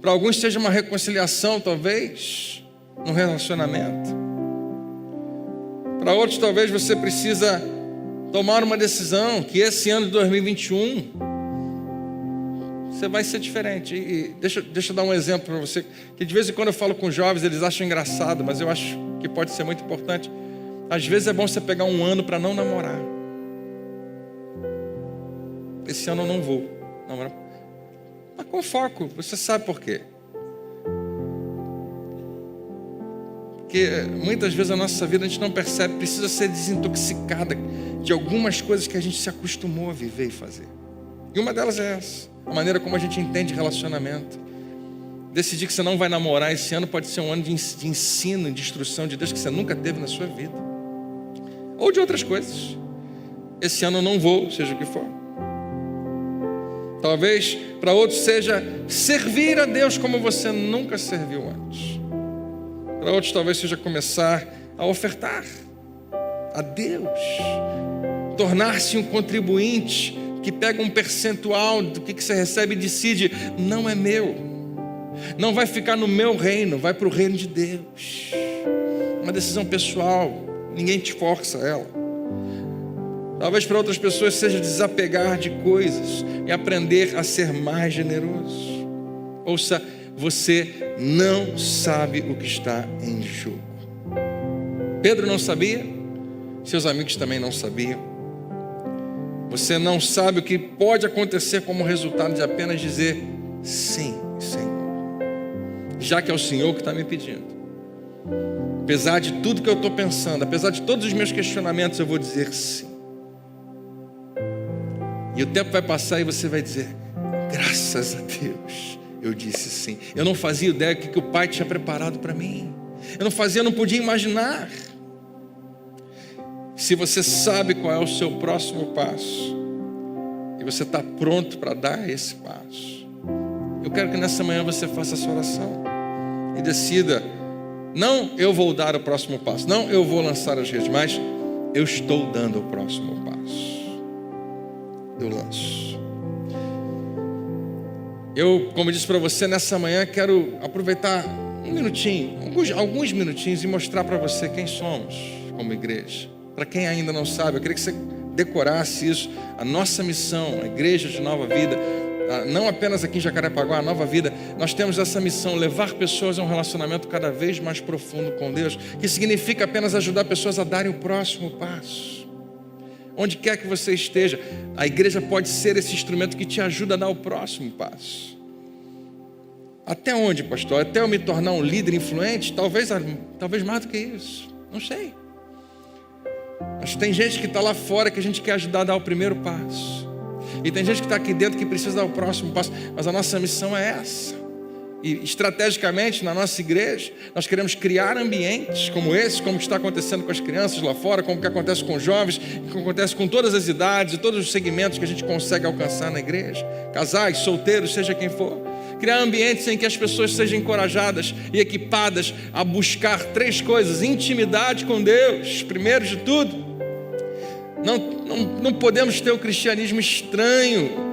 Para alguns seja uma reconciliação, talvez, num relacionamento. Para outros talvez você precisa tomar uma decisão, que esse ano de 2021 Você vai ser diferente. E deixa eu dar um exemplo para você, que de vez em quando eu falo com jovens, eles acham engraçado, mas eu acho que pode ser muito importante. Às vezes é bom você pegar um ano para não namorar. Esse ano eu não vou namorar. Mas com foco, você sabe por quê. Porque muitas vezes a nossa vida a gente não percebe, precisa ser desintoxicada de algumas coisas que a gente se acostumou a viver e fazer. E uma delas é essa, a maneira como a gente entende relacionamento. Decidir que você não vai namorar esse ano pode ser um ano de ensino, de instrução de Deus que você nunca teve na sua vida. Ou de outras coisas. Esse ano eu não vou, seja o que for. Talvez para outros seja servir a Deus como você nunca serviu antes. Para outros talvez seja começar a ofertar a Deus, tornar-se um contribuinte que pega um percentual do que você recebe e decide, não é meu, não vai ficar no meu reino, vai para o reino de Deus. Uma decisão pessoal, ninguém te força ela. Talvez para outras pessoas seja desapegar de coisas e aprender a ser mais generoso. Ouça, você não sabe o que está em jogo. Pedro não sabia, seus amigos também não sabiam. Você não sabe o que pode acontecer como resultado de apenas dizer sim, Senhor, já que é o Senhor que está me pedindo. Apesar de tudo que eu estou pensando, apesar de todos os meus questionamentos, eu vou dizer sim. E o tempo vai passar e você vai dizer, graças a Deus, eu disse sim. Eu não fazia ideia do que o Pai tinha preparado para mim. Eu não podia imaginar. Se você sabe qual é o seu próximo passo, e você está pronto para dar esse passo, eu quero que nessa manhã você faça essa oração e decida, não eu vou dar o próximo passo, não eu vou lançar as redes, mas eu estou dando o próximo passo. Eu lanço. Eu, como disse para você, nessa manhã quero aproveitar um minutinho, alguns minutinhos e mostrar para você quem somos como igreja. Para quem ainda não sabe, eu queria que você decorasse isso. A nossa missão, a Igreja de Nova Vida, não apenas aqui em Jacarepaguá, a Nova Vida, nós temos essa missão, levar pessoas a um relacionamento cada vez mais profundo com Deus, que significa apenas ajudar pessoas a darem o próximo passo. Onde quer que você esteja, a igreja pode ser esse instrumento que te ajuda a dar o próximo passo. Até onde, pastor? Até eu me tornar um líder influente? Talvez mais do que isso, não sei. Mas tem gente que está lá fora que a gente quer ajudar a dar o primeiro passo. E tem gente que está aqui dentro que precisa dar o próximo passo. Mas a nossa missão é essa. E estrategicamente na nossa igreja, nós queremos criar ambientes como esse, como está acontecendo com as crianças lá fora, como que acontece com os jovens, como acontece com todas as idades e todos os segmentos que a gente consegue alcançar na igreja. Casais, solteiros, seja quem for. Criar ambientes em que as pessoas sejam encorajadas e equipadas a buscar 3 coisas. Intimidade com Deus, primeiro de tudo. Não podemos ter o cristianismo estranho.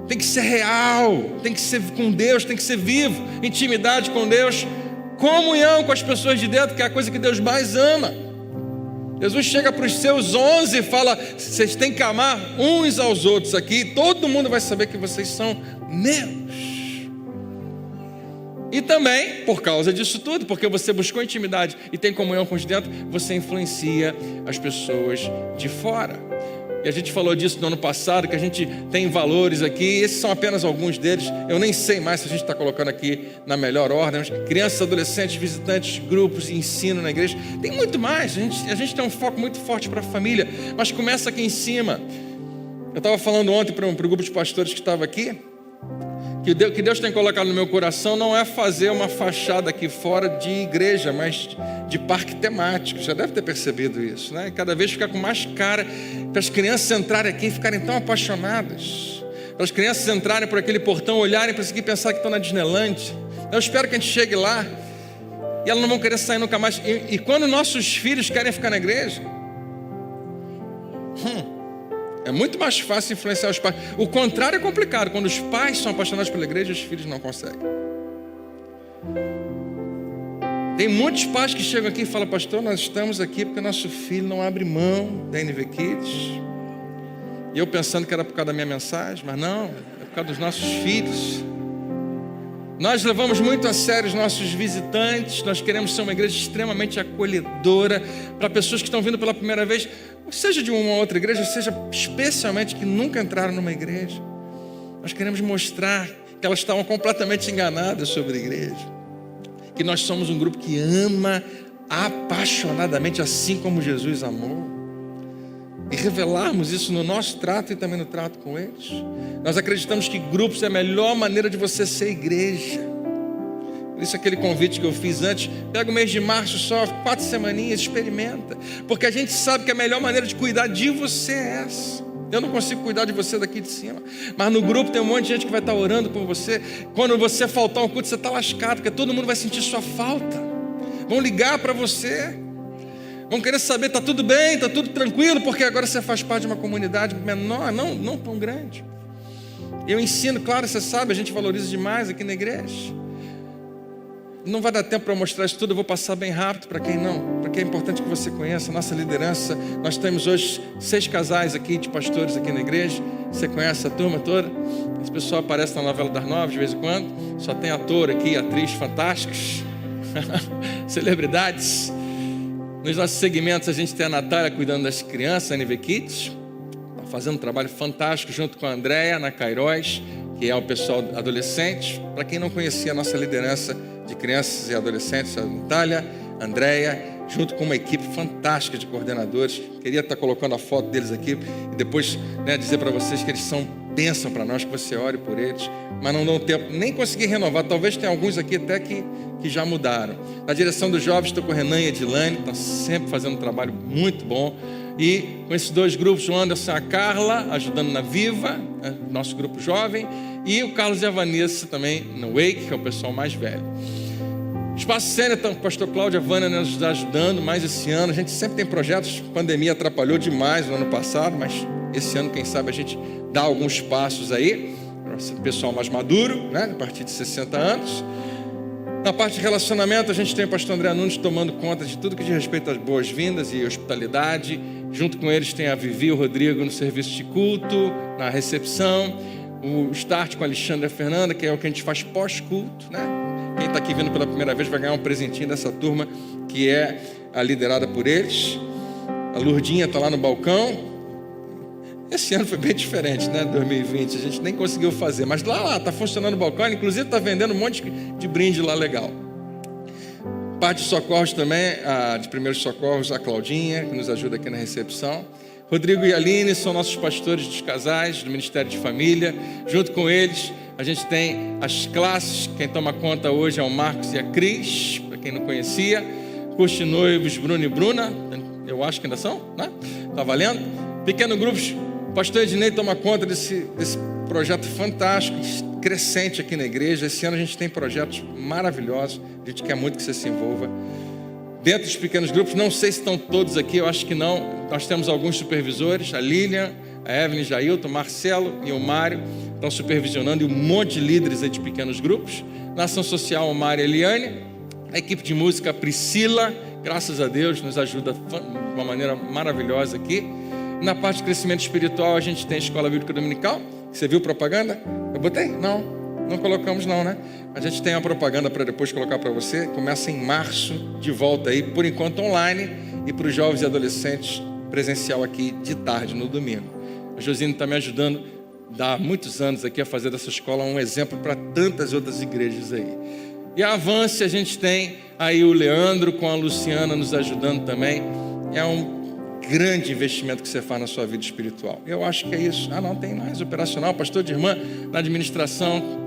Tem que ser real, tem que ser com Deus, tem que ser vivo. Intimidade com Deus, comunhão com as pessoas de dentro, que é a coisa que Deus mais ama. Jesus chega para os seus 11 e fala, vocês têm que amar uns aos outros aqui. Todo mundo vai saber que vocês são meus. E também, por causa disso tudo, porque você buscou intimidade e tem comunhão com os de dentro, você influencia as pessoas de fora. E a gente falou disso no ano passado, que a gente tem valores aqui, esses são apenas alguns deles. Eu nem sei mais se a gente está colocando aqui na melhor ordem. Crianças, adolescentes, visitantes, grupos, ensino na igreja. Tem muito mais, a gente tem um foco muito forte para a família, mas começa aqui em cima. Eu estava falando ontem para um grupo de pastores que estava aqui, que Deus tem colocado no meu coração não é fazer uma fachada aqui fora de igreja, mas de parque temático. Já deve ter percebido isso, né? Cada vez ficar com mais cara, para as crianças entrarem aqui e ficarem tão apaixonadas, para as crianças entrarem por aquele portão, olharem para isso aqui e pensar que estão na Disneyland. Eu espero que a gente chegue lá e elas não vão querer sair nunca mais. E quando nossos filhos querem ficar na igreja, é muito mais fácil influenciar os pais. O contrário é complicado. Quando os pais são apaixonados pela igreja, os filhos não conseguem. Tem muitos pais que chegam aqui e falam, pastor, nós estamos aqui porque nosso filho não abre mão da NV Kids. E eu pensando que era por causa da minha mensagem, mas não, é por causa dos nossos filhos. Nós levamos muito a sério os nossos visitantes. Nós queremos ser uma igreja extremamente acolhedora para pessoas que estão vindo pela primeira vez, seja de uma outra igreja, seja especialmente que nunca entraram numa igreja. Nós queremos mostrar que elas estavam completamente enganadas sobre a igreja, que nós somos um grupo que ama apaixonadamente, assim como Jesus amou, e revelarmos isso no nosso trato e também no trato com eles. Nós acreditamos que grupos é a melhor maneira de você ser igreja. Por isso aquele convite que eu fiz antes, pega o mês de março só, 4 semaninhas, experimenta, porque a gente sabe que a melhor maneira de cuidar de você é essa. Eu não consigo cuidar de você daqui de cima, mas no grupo tem um monte de gente que vai estar orando por você. Quando você faltar um culto, você está lascado, porque todo mundo vai sentir sua falta. Vão ligar para você, vão querer saber, está tudo bem, está tudo tranquilo, porque agora você faz parte de uma comunidade menor, não tão grande. Eu ensino, claro, você sabe, a gente valoriza demais aqui na igreja. Não vai dar tempo para mostrar isso tudo, eu vou passar bem rápido para quem não, porque é importante que você conheça a nossa liderança. Nós temos hoje 6 casais aqui de pastores aqui na igreja. Você conhece a turma toda? Esse pessoal aparece na novela das 9 de vez em quando. Só tem ator aqui, atriz fantásticos, celebridades. Nos nossos segmentos a gente tem a Natália cuidando das crianças, a NV Kids, está fazendo um trabalho fantástico junto com a Andréia na Kairos, que é o pessoal adolescente. Para quem não conhecia a nossa liderança de crianças e adolescentes, a Natália, a Andréia, junto com uma equipe fantástica de coordenadores. Queria estar colocando a foto deles aqui e depois dizer para vocês que eles são bênção para nós, que você ore por eles, mas não dão tempo, nem consegui renovar. Talvez tenha alguns aqui até que já mudaram. Na direção dos jovens estou com o Renan e a Edilane, estão sempre fazendo um trabalho muito bom. E com esses 2 grupos, o Anderson e a Carla, ajudando na Viva, nosso grupo jovem, e o Carlos e a Vanessa também no Wake, que é o pessoal mais velho. Espaço Sênior, então, o pastor Cláudio e a Vânia nos ajudando mais esse ano. A gente sempre tem projetos, a pandemia atrapalhou demais no ano passado, mas esse ano, quem sabe, a gente dá alguns passos aí, para o pessoal mais maduro, a partir de 60 anos. Na parte de relacionamento, a gente tem o pastor André Nunes tomando conta de tudo que diz respeito às boas-vindas e hospitalidade. Junto com eles tem a Vivi e o Rodrigo no serviço de culto, na recepção. O Start com a Alexandre e a Fernanda, que é o que a gente faz pós-culto, Quem está aqui vindo pela primeira vez vai ganhar um presentinho dessa turma, que é a liderada por eles. A Lurdinha está lá no balcão. Esse ano foi bem diferente, 2020, a gente nem conseguiu fazer, mas lá está funcionando o balcão, inclusive está vendendo um monte de brinde lá legal. Parte de socorros também, de primeiros socorros, a Claudinha, que nos ajuda aqui na recepção. Rodrigo e a Aline são nossos pastores dos casais, do Ministério de Família. Junto com eles, a gente tem as classes, quem toma conta hoje é o Marcos e a Cris, para quem não conhecia. Curso de noivos, Bruno e Bruna, eu acho que ainda são, Está valendo? Pequeno grupos. O pastor Ednei toma conta desse projeto fantástico, crescente aqui na igreja. Esse ano a gente tem projetos maravilhosos, a gente quer muito que você se envolva. Dentro dos pequenos grupos, não sei se estão todos aqui, eu acho que não. Nós temos alguns supervisores, a Lilian, a Evelyn, Jailton, o Marcelo e o Mário estão supervisionando, e um monte de líderes aí de pequenos grupos. Na ação social, o Mário e a Eliane. A equipe de música, a Priscila, graças a Deus, nos ajuda de uma maneira maravilhosa aqui. Na parte de crescimento espiritual, a gente tem a Escola Bíblica Dominical. Você viu propaganda? Eu botei? Não colocamos não, A gente tem uma propaganda para depois colocar para você. Começa em março, de volta aí, por enquanto online, e para os jovens e adolescentes, presencial aqui de tarde, no domingo. A Josine está me ajudando, há muitos anos aqui, a fazer dessa escola um exemplo para tantas outras igrejas aí. E a Avance, a gente tem aí o Leandro com a Luciana nos ajudando também. É um grande investimento que você faz na sua vida espiritual. Eu acho que é isso. Não, tem mais operacional, pastor de irmã na administração.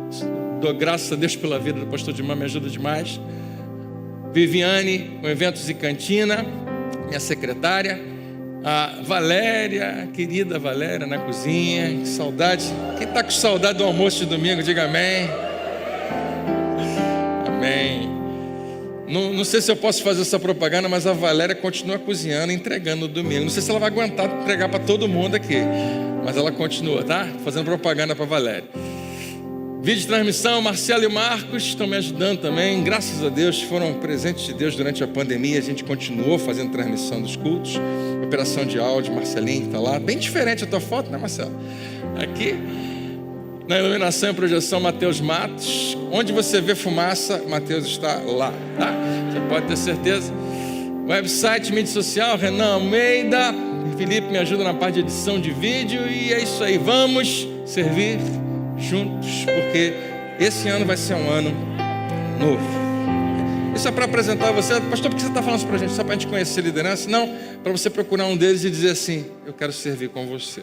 Dou graças a Deus pela vida do pastor de irmã, me ajuda demais. Viviane, com eventos e cantina, minha secretária. A Valéria, querida Valéria, na cozinha. Que saudade. Quem está com saudade do almoço de domingo, diga amém. Amém. Não sei se eu posso fazer essa propaganda, mas a Valéria continua cozinhando e entregando no domingo. Não sei se ela vai aguentar entregar para todo mundo aqui, mas ela continua, fazendo propaganda para a Valéria. Vídeo de transmissão, Marcelo e Marcos estão me ajudando também. Graças a Deus, foram presentes de Deus durante a pandemia. A gente continuou fazendo transmissão dos cultos. Operação de áudio, Marcelinho está lá. Bem diferente a tua foto, Marcelo? Aqui. Na iluminação e projeção, Mateus Matos. Onde você vê fumaça, Mateus está lá, tá? Você pode ter certeza. Website, mídia social, Renan Almeida. Felipe me ajuda na parte de edição de vídeo. E é isso aí, vamos servir juntos, porque esse ano vai ser um ano novo. Isso é para apresentar você. Pastor, por que você está falando isso para a gente? Só para a gente conhecer a liderança? Não, para você procurar um deles e dizer assim: eu quero servir com você,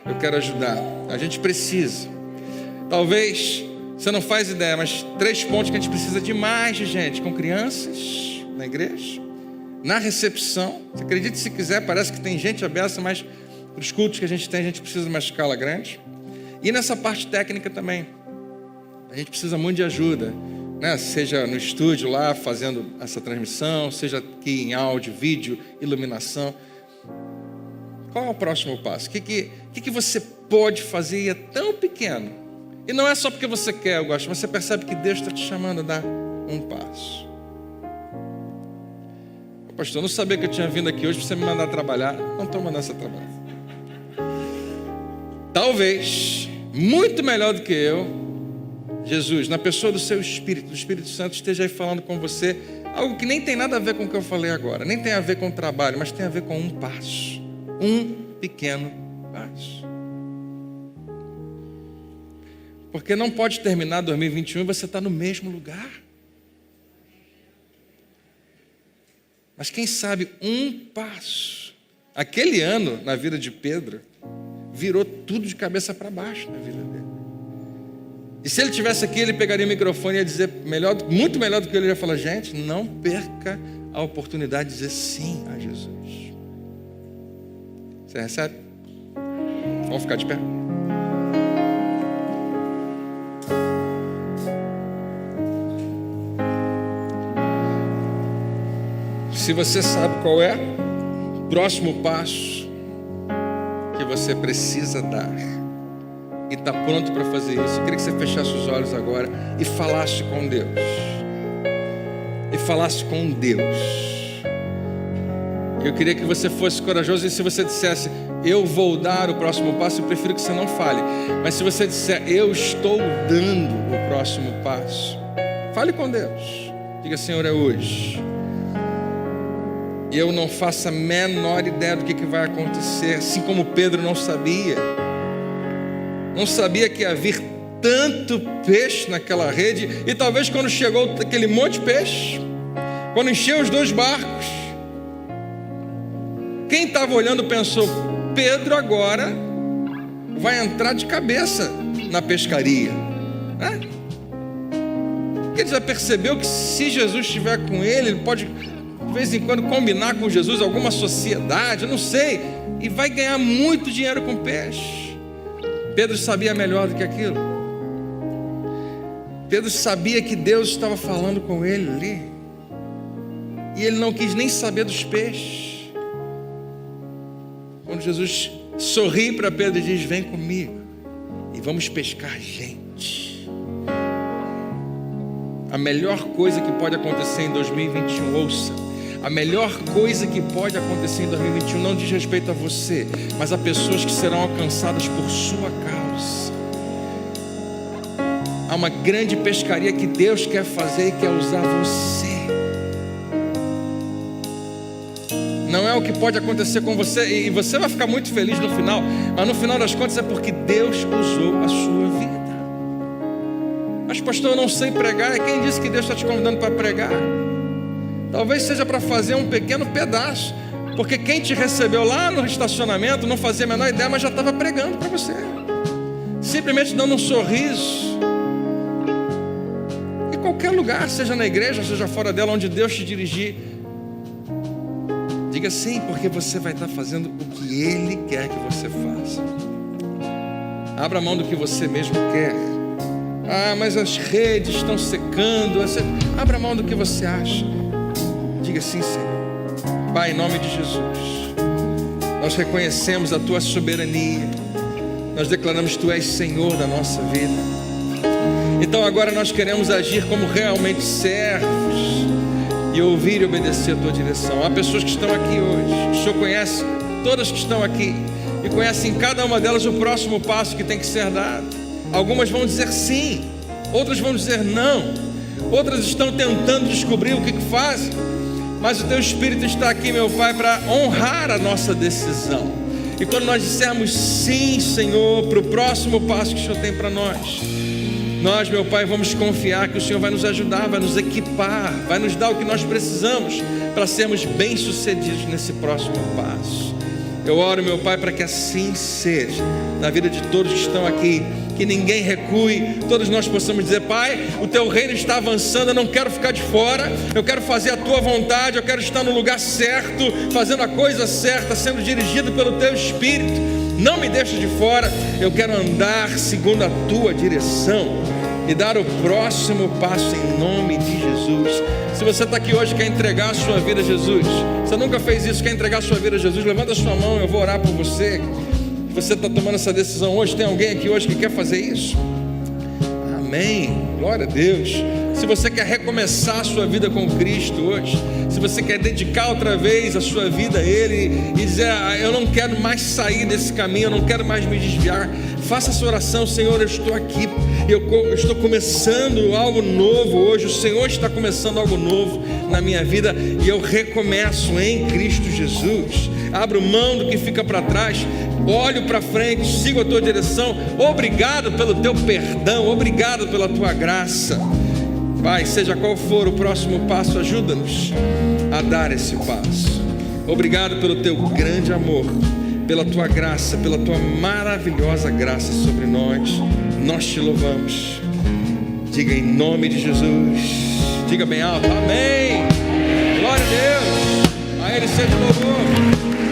eu quero ajudar. A gente precisa. Talvez você não faz ideia, mas 3 pontos que a gente precisa de mais de gente: com crianças na igreja, na recepção. Você acredita se quiser, parece que tem gente aberta, mas para os cultos que a gente tem, a gente precisa de uma escala grande. E nessa parte técnica também, a gente precisa muito de ajuda, né? Seja no estúdio lá fazendo essa transmissão, seja aqui em áudio, vídeo, iluminação. Qual é o próximo passo? O que você pode fazer e é tão pequeno? E não é só porque você quer, eu gosto, mas você percebe que Deus está te chamando a dar um passo. Pastor, eu não sabia que eu tinha vindo aqui hoje para você me mandar trabalhar. Não estou mandando você trabalhar. Talvez, muito melhor do que eu, Jesus, na pessoa do seu Espírito, do Espírito Santo, esteja aí falando com você algo que nem tem nada a ver com o que eu falei agora, nem tem a ver com o trabalho, mas tem a ver com um passo, um pequeno passo. Porque não pode terminar 2021 e você está no mesmo lugar. Mas quem sabe um passo. Aquele ano na vida de Pedro virou tudo de cabeça para baixo na vida dele. E se ele tivesse aqui, ele pegaria o microfone e ia dizer muito melhor do que ele ia falar: gente, não perca a oportunidade de dizer sim a Jesus. Você recebe? Vamos ficar de pé. Se você sabe qual é o próximo passo que você precisa dar e está pronto para fazer isso, eu queria que você fechasse os olhos agora e falasse com Deus. E falasse com Deus. Eu queria que você fosse corajoso, e se você dissesse: eu vou dar o próximo passo, eu prefiro que você não fale. Mas se você disser: eu estou dando o próximo passo, fale com Deus. Diga: Senhor, é hoje. E eu não faço a menor ideia do que vai acontecer. Assim como Pedro não sabia que ia vir tanto peixe naquela rede. E talvez quando chegou aquele monte de peixe, quando encheu os 2 barcos, quem estava olhando pensou: Pedro agora vai entrar de cabeça na pescaria, né? Porque ele já percebeu que se Jesus estiver com ele pode de vez em quando combinar com Jesus alguma sociedade, eu não sei, e vai ganhar muito dinheiro com peixe. Pedro sabia melhor do que aquilo. Pedro sabia que Deus estava falando com ele ali, e ele não quis nem saber dos peixes. Quando Jesus sorri para Pedro e diz: vem comigo e vamos pescar gente. A melhor coisa que pode acontecer em 2021, ouça, a melhor coisa que pode acontecer em 2021 não diz respeito a você, mas a pessoas que serão alcançadas por sua causa. Há uma grande pescaria que Deus quer fazer e quer usar você. Não é o que pode acontecer com você, e você vai ficar muito feliz no final, mas no final das contas é porque Deus usou a sua vida. Mas pastor, eu não sei pregar. Quem disse que Deus está te convidando para pregar? Talvez seja para fazer um pequeno pedaço, porque quem te recebeu lá no estacionamento não fazia a menor ideia, mas já estava pregando para você, simplesmente dando um sorriso. Em qualquer lugar, seja na igreja, seja fora dela, onde Deus te dirigir, diga sim, porque você vai estar fazendo o que Ele quer que você faça. Abra mão do que você mesmo quer. Ah, mas as redes estão secando. Abra mão do que você acha. Diga sim, Senhor. Pai, em nome de Jesus, nós reconhecemos a Tua soberania. Nós declaramos que Tu és Senhor da nossa vida. Então agora nós queremos agir como realmente servos e ouvir e obedecer a Tua direção. Há pessoas que estão aqui hoje, o Senhor conhece todas que estão aqui e conhece em cada uma delas o próximo passo que tem que ser dado. Algumas vão dizer sim, outras vão dizer não, outras estão tentando descobrir o que fazem, mas o Teu Espírito está aqui, meu Pai, para honrar a nossa decisão. E quando nós dissermos sim, Senhor, para o próximo passo que o Senhor tem para nós, meu Pai, vamos confiar que o Senhor vai nos ajudar, vai nos equipar, vai nos dar o que nós precisamos para sermos bem-sucedidos nesse próximo passo. Eu oro, meu Pai, para que assim seja na vida de todos que estão aqui, que ninguém recue, todos nós possamos dizer: Pai, o Teu reino está avançando, eu não quero ficar de fora, eu quero fazer a Tua vontade, eu quero estar no lugar certo, fazendo a coisa certa, sendo dirigido pelo Teu Espírito. Não me deixe de fora, eu quero andar segundo a Tua direção e dar o próximo passo em nome de Jesus. Se você está aqui hoje e quer entregar a sua vida a Jesus, você nunca fez isso, quer entregar a sua vida a Jesus, levanta a sua mão, eu vou orar por você. Você está tomando essa decisão hoje, tem alguém aqui hoje que quer fazer isso? Amém, glória a Deus. Se você quer recomeçar a sua vida com Cristo hoje, se você quer dedicar outra vez a sua vida a Ele e dizer: eu não quero mais sair desse caminho, eu não quero mais me desviar, faça essa oração: Senhor, eu estou aqui, eu estou começando algo novo hoje, o Senhor está começando algo novo na minha vida e eu recomeço em Cristo Jesus. Abro mão do que fica para trás, olho para frente, sigo a Tua direção. Obrigado pelo Teu perdão, obrigado pela Tua graça. Pai, seja qual for o próximo passo, ajuda-nos a dar esse passo. Obrigado pelo Teu grande amor, pela Tua graça, pela Tua maravilhosa graça sobre nós. Nós Te louvamos. Diga em nome de Jesus. Diga bem alto: amém. Glória a Deus. A Ele seja o louvor.